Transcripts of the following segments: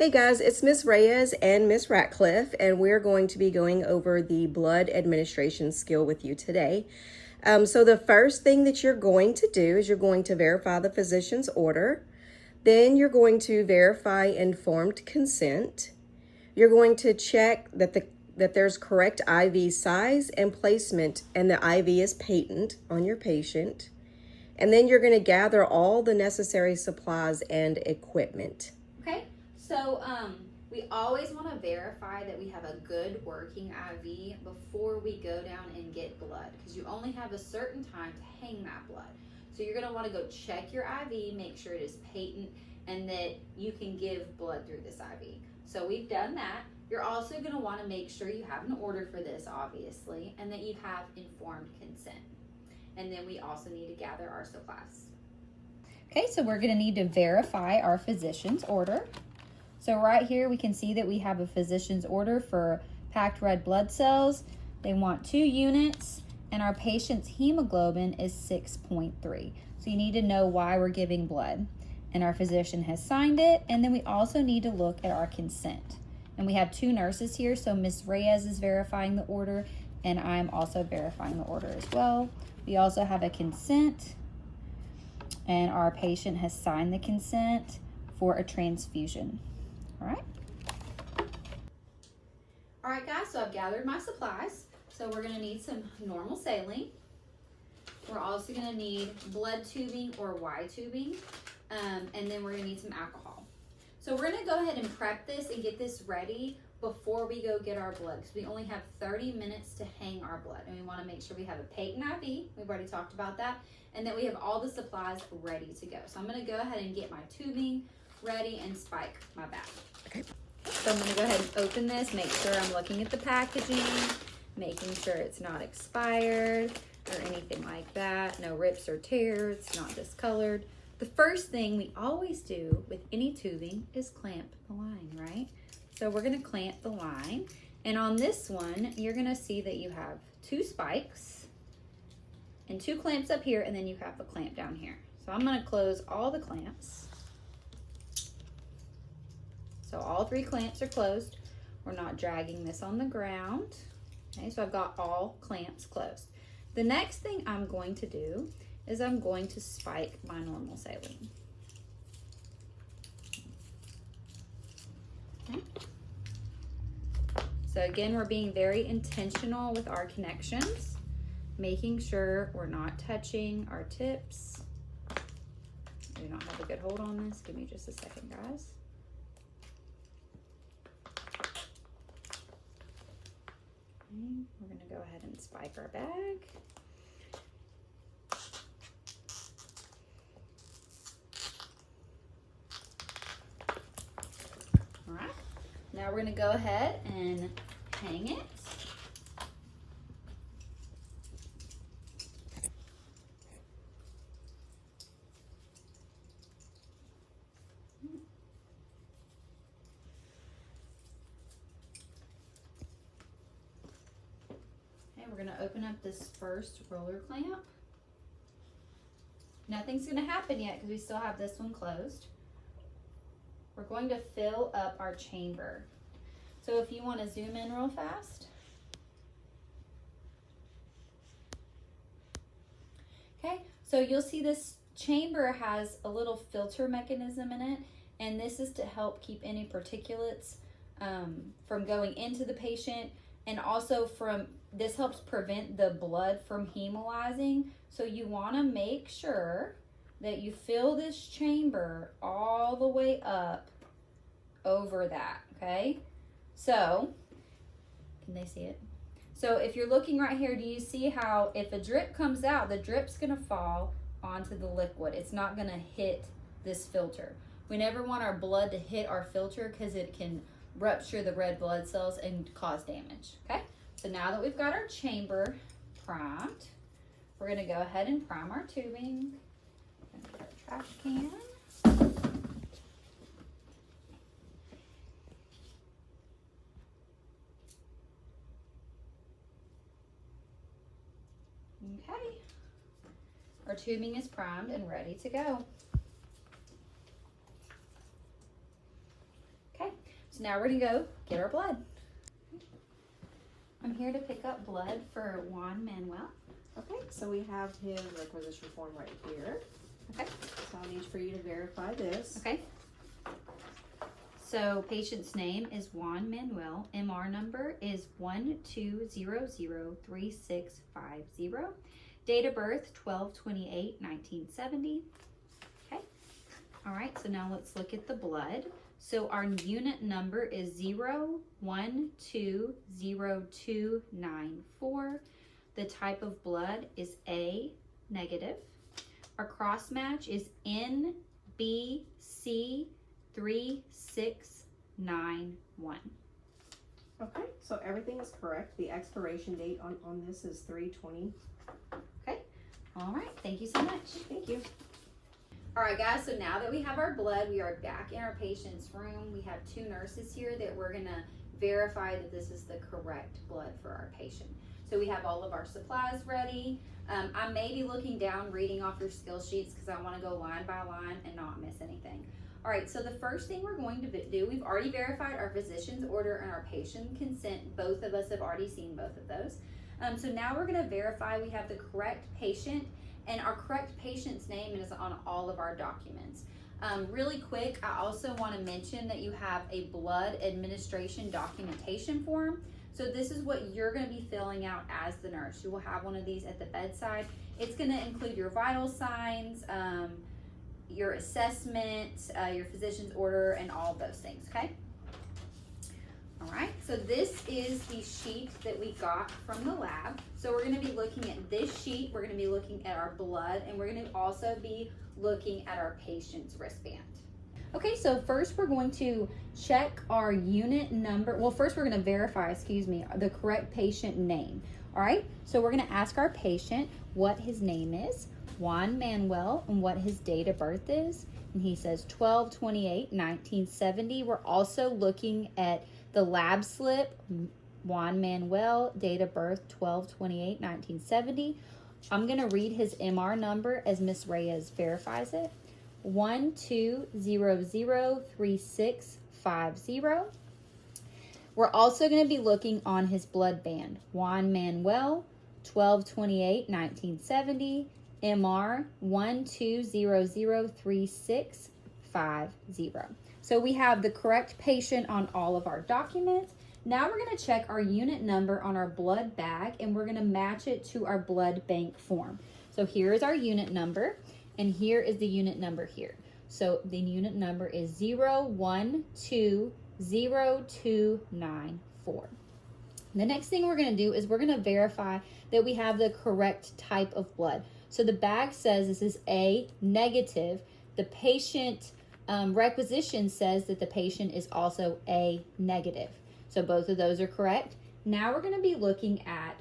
Hey guys, it's Miss Reyes and Miss Ratcliffe, and we're going to be going over the blood administration skill with you today. So the first thing that you're going to do is you're going to verify the physician's order. Then you're going to verify informed consent. You're going to check that there's correct IV size and placement and the IV is patent on your patient. And then you're going to gather all the necessary supplies and equipment. Okay, so we always want to verify that we have a good working IV before we go down and get blood, because you only have a certain time to hang that blood. So you're going to want to go check your IV, make sure it is patent, and that you can give blood through this IV. So we've done that. You're also going to want to make sure you have an order for this, obviously, and that you have informed consent. And then we also need to gather our supplies. Okay, so we're going to need to verify our physician's order. So right here we can see that we have a physician's order for packed red blood cells. They want 2 units, and our patient's hemoglobin is 6.3. So you need to know why we're giving blood. And our physician has signed it, and then we also need to look at our consent. And we have 2 nurses here, so Ms. Reyes is verifying the order, and I'm also verifying the order as well. We also have a consent, and our patient has signed the consent for a transfusion. All right. All right, guys, so I've gathered my supplies. So we're gonna need some normal saline. We're also gonna need blood tubing or Y tubing, and then we're gonna need some alcohol. So we're gonna go ahead and prep this and get this ready before we go get our blood, because we only have 30 minutes to hang our blood, and we want to make sure we have a patent IV. We've already talked about that, and that we have all the supplies ready to go. So I'm going to go ahead and get my tubing ready and spike my bag. Okay. So I'm going to go ahead and open this, make sure I'm looking at the packaging, making sure it's not expired or anything like that. No rips or tears, it's not discolored. The first thing we always do with any tubing is clamp the line, right? So we're gonna clamp the line, and on this one, you're gonna see that you have 2 spikes and 2 clamps up here, and then you have a clamp down here. So I'm gonna close all the clamps. So all 3 clamps are closed. We're not dragging this on the ground. Okay, so I've got all clamps closed. The next thing I'm going to do is I'm going to spike my normal saline. Okay. So again, we're being very intentional with our connections, making sure we're not touching our tips. I do not have a good hold on this. Give me just a second, guys. Okay, we're gonna go ahead and spike our bag. All right, now we're gonna go ahead and hang it. Okay, we're gonna open up this first roller clamp. Nothing's gonna happen yet because we still have this one closed. We're going to fill up our chamber. So if you want to zoom in real fast. Okay, so you'll see this chamber has a little filter mechanism in it, and this is to help keep any particulates from going into the patient, and also this helps prevent the blood from hemolyzing. So you want to make sure that you fill this chamber all the way up over that, okay? So, can they see it? So if you're looking right here, do you see how if a drip comes out, the drip's gonna fall onto the liquid. It's not gonna hit this filter. We never want our blood to hit our filter because it can rupture the red blood cells and cause damage, okay? So now that we've got our chamber primed, we're gonna go ahead and prime our tubing. Our trash can. Okay, our tubing is primed and ready to go. Okay, So now we're gonna go get our blood. I'm here to pick up blood for Juan Manuel. Okay, so we have his requisition form right here. Okay. So I'll need for you to verify this. Okay. So patient's name is Juan Manuel. MR number is 12003650. Date of birth 12/28/1970. Okay. All right. So now let's look at the blood. So our unit number is 0120294. The type of blood is A negative. Our cross match is NBC3691. Okay, so everything is correct. The expiration date on this is 3/20. All right, thank you so much. Thank you. All right, guys, so now that we have our blood, we are back in our patient's room. We have 2 nurses here that we're gonna verify that this is the correct blood for our patient. So we have all of our supplies ready. I may be looking down, reading off your skill sheets because I wanna go line by line and not miss anything. All right, so the first thing we're going to do, we've already verified our physician's order and our patient consent. Both of us have already seen both of those. So now we're gonna verify we have the correct patient, and our correct patient's name is on all of our documents. Really quick, I also wanna mention that you have a blood administration documentation form. So this is what you're gonna be filling out as the nurse. You will have one of these at the bedside. It's gonna include your vital signs, your assessment, your physician's order, and all of those things, okay? All right, so this is the sheet that we got from the lab. So we're gonna be looking at this sheet, we're gonna be looking at our blood, and we're gonna also be looking at our patient's wristband. Okay, so first we're going to check our unit number. Well, first we're gonna verify, the correct patient name. All right, so we're gonna ask our patient what his name is, Juan Manuel, and what his date of birth is. And he says 12/28/1970. We're also looking at the lab slip, Juan Manuel, date of birth 12/28/1970. I'm gonna read his MR number as Miss Reyes verifies it. 12003650. We're also gonna be looking on his blood band. Juan Manuel, 12/28/1970. MR 12003650. So we have the correct patient on all of our documents. Now we're gonna check our unit number on our blood bag, and we're gonna match it to our blood bank form. So here is our unit number, and here is the unit number here. So the unit number is 0120294. The next thing we're gonna do is we're gonna verify that we have the correct type of blood. So the bag says this is A negative. The patient requisition says that the patient is also A negative. So both of those are correct. Now we're going to be looking at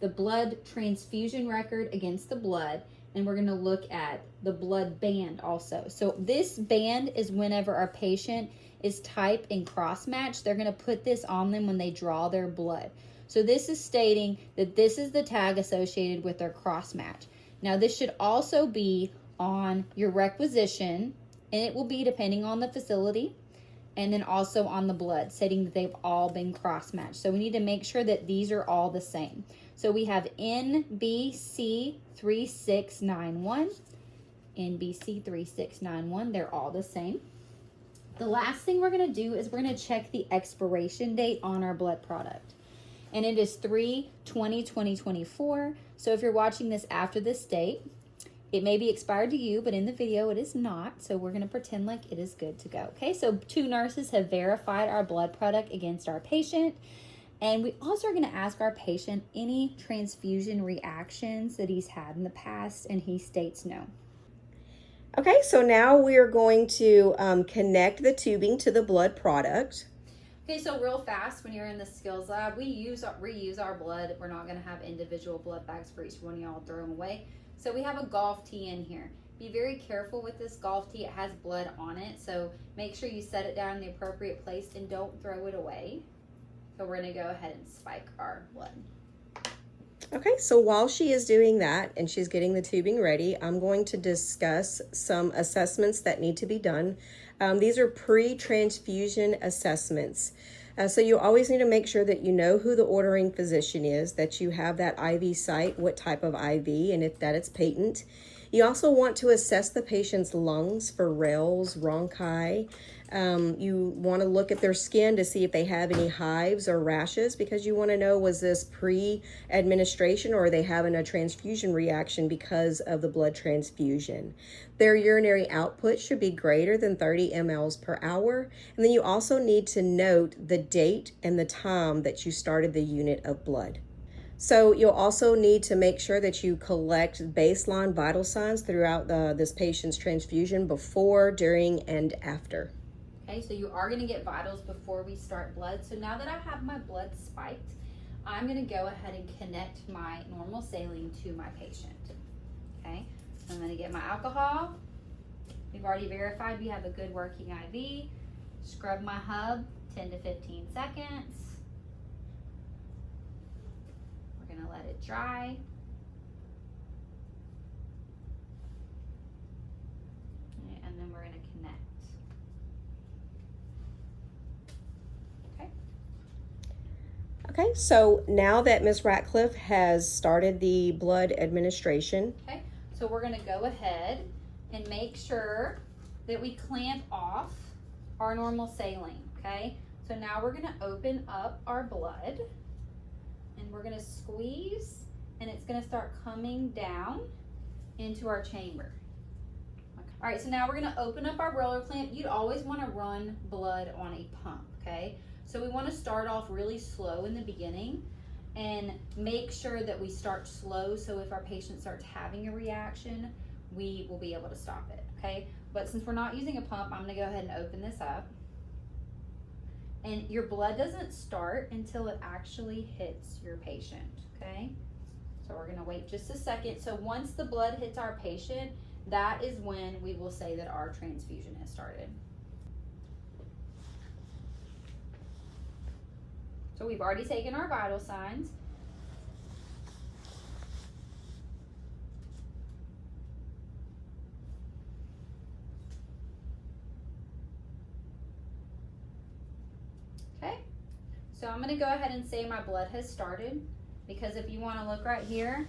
the blood transfusion record against the blood, and we're going to look at the blood band also. So this band is whenever our patient is type and cross match, they're going to put this on them when they draw their blood. So this is stating that this is the tag associated with their cross match. Now this should also be on your requisition, and it will be depending on the facility, and then also on the blood, stating that they've all been cross-matched. So we need to make sure that these are all the same. So we have NBC3691, NBC3691, they're all the same. The last thing we're gonna do is we're gonna check the expiration date on our blood product. And it is 3/20/2024. So if you're watching this after this date, it may be expired to you, but in the video it is not. So we're going to pretend like it is good to go. Okay, so 2 nurses have verified our blood product against our patient. And we also are going to ask our patient any transfusion reactions that he's had in the past, and he states no. Okay, so now we're going to connect the tubing to the blood product. Okay, so real fast, when you're in the skills lab, we reuse our blood. We're not going to have individual blood bags for each one of y'all, throw them away. So we have a golf tee in here. Be very careful with this golf tee. It has blood on it, so make sure you set it down in the appropriate place and don't throw it away. So we're gonna go ahead and spike our blood. Okay, so while she is doing that and she's getting the tubing ready, I'm going to discuss some assessments that need to be done These are pre-transfusion assessments. So you always need to make sure that you know who the ordering physician is, that you have that IV site, what type of IV, and if that it's patent. You also want to assess the patient's lungs for rales, bronchi. You want to look at their skin to see if they have any hives or rashes, because you want to know, was this pre-administration or are they having a transfusion reaction because of the blood transfusion. Their urinary output should be greater than 30 mLs per hour. And then you also need to note the date and the time that you started the unit of blood. So you'll also need to make sure that you collect baseline vital signs throughout this patient's transfusion before, during, and after. Okay, so you are gonna get vitals before we start blood. So now that I have my blood spiked, I'm gonna go ahead and connect my normal saline to my patient. Okay, so I'm gonna get my alcohol. We've already verified we have a good working IV. Scrub my hub 10 to 15 seconds. We're gonna let it dry. And then we're gonna connect. Okay, so now that Ms. Ratcliffe has started the blood administration. Okay, so we're gonna go ahead and make sure that we clamp off our normal saline, okay? So now we're gonna open up our blood and we're gonna squeeze, and it's gonna start coming down into our chamber. Okay. All right, so now we're gonna open up our roller clamp. You'd always wanna run blood on a pump, okay? So we wanna start off really slow in the beginning and make sure that we start slow, so if our patient starts having a reaction, we will be able to stop it, okay? But since we're not using a pump, I'm gonna go ahead and open this up. And your blood doesn't start until it actually hits your patient, okay? So we're gonna wait just a second. So once the blood hits our patient, that is when we will say that our transfusion has started. So we've already taken our vital signs. Okay, so I'm gonna go ahead and say my blood has started, because if you wanna look right here,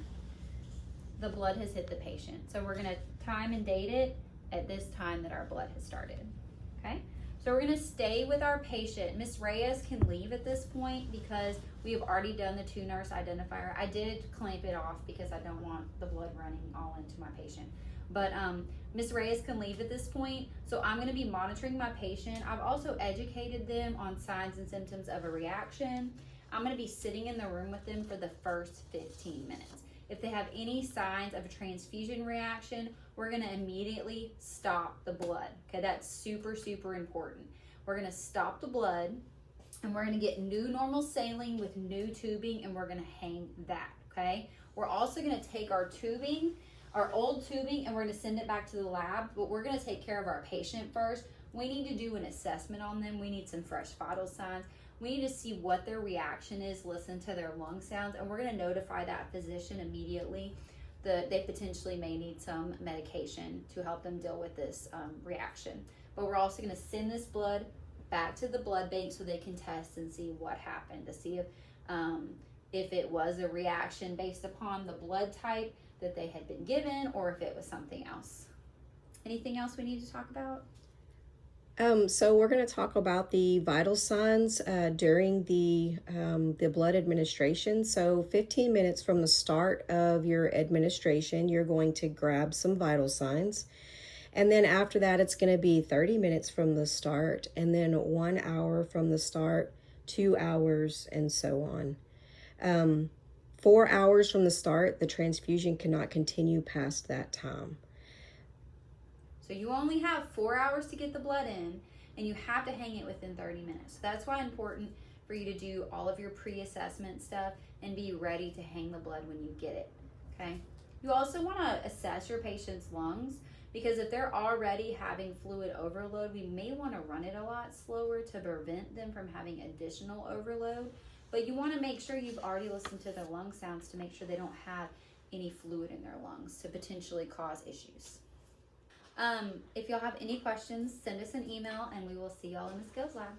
the blood has hit the patient. So we're gonna time and date it at this time that our blood has started, okay? So we're gonna stay with our patient. Ms. Reyes can leave at this point because we have already done the 2-nurse identifier. I did clamp it off because I don't want the blood running all into my patient. But Ms. Reyes can leave at this point. So I'm gonna be monitoring my patient. I've also educated them on signs and symptoms of a reaction. I'm gonna be sitting in the room with them for the first 15 minutes. If they have any signs of a transfusion reaction, we're gonna immediately stop the blood. Okay, that's super, super important. We're gonna stop the blood and we're gonna get new normal saline with new tubing, and we're gonna hang that, okay? We're also gonna take our tubing, our old tubing, and we're gonna send it back to the lab, but we're gonna take care of our patient first. We need to do an assessment on them. We need some fresh vital signs. We need to see what their reaction is, listen to their lung sounds, and we're gonna notify that physician immediately that they potentially may need some medication to help them deal with this reaction. But we're also gonna send this blood back to the blood bank so they can test and see what happened, to see if it was a reaction based upon the blood type that they had been given, or if it was something else. Anything else we need to talk about? So we're going to talk about the vital signs during the blood administration. So 15 minutes from the start of your administration, you're going to grab some vital signs. And then after that, it's going to be 30 minutes from the start, and then 1 hour from the start, 2 hours, and so on. 4 hours from the start, the transfusion cannot continue past that time. So you only have 4 hours to get the blood in, and you have to hang it within 30 minutes. So that's why it's important for you to do all of your pre-assessment stuff and be ready to hang the blood when you get it, okay? You also wanna assess your patient's lungs, because if they're already having fluid overload, we may wanna run it a lot slower to prevent them from having additional overload. But you wanna make sure you've already listened to their lung sounds to make sure they don't have any fluid in their lungs to potentially cause issues. If y'all have any questions, send us an email and we will see y'all in the skills lab.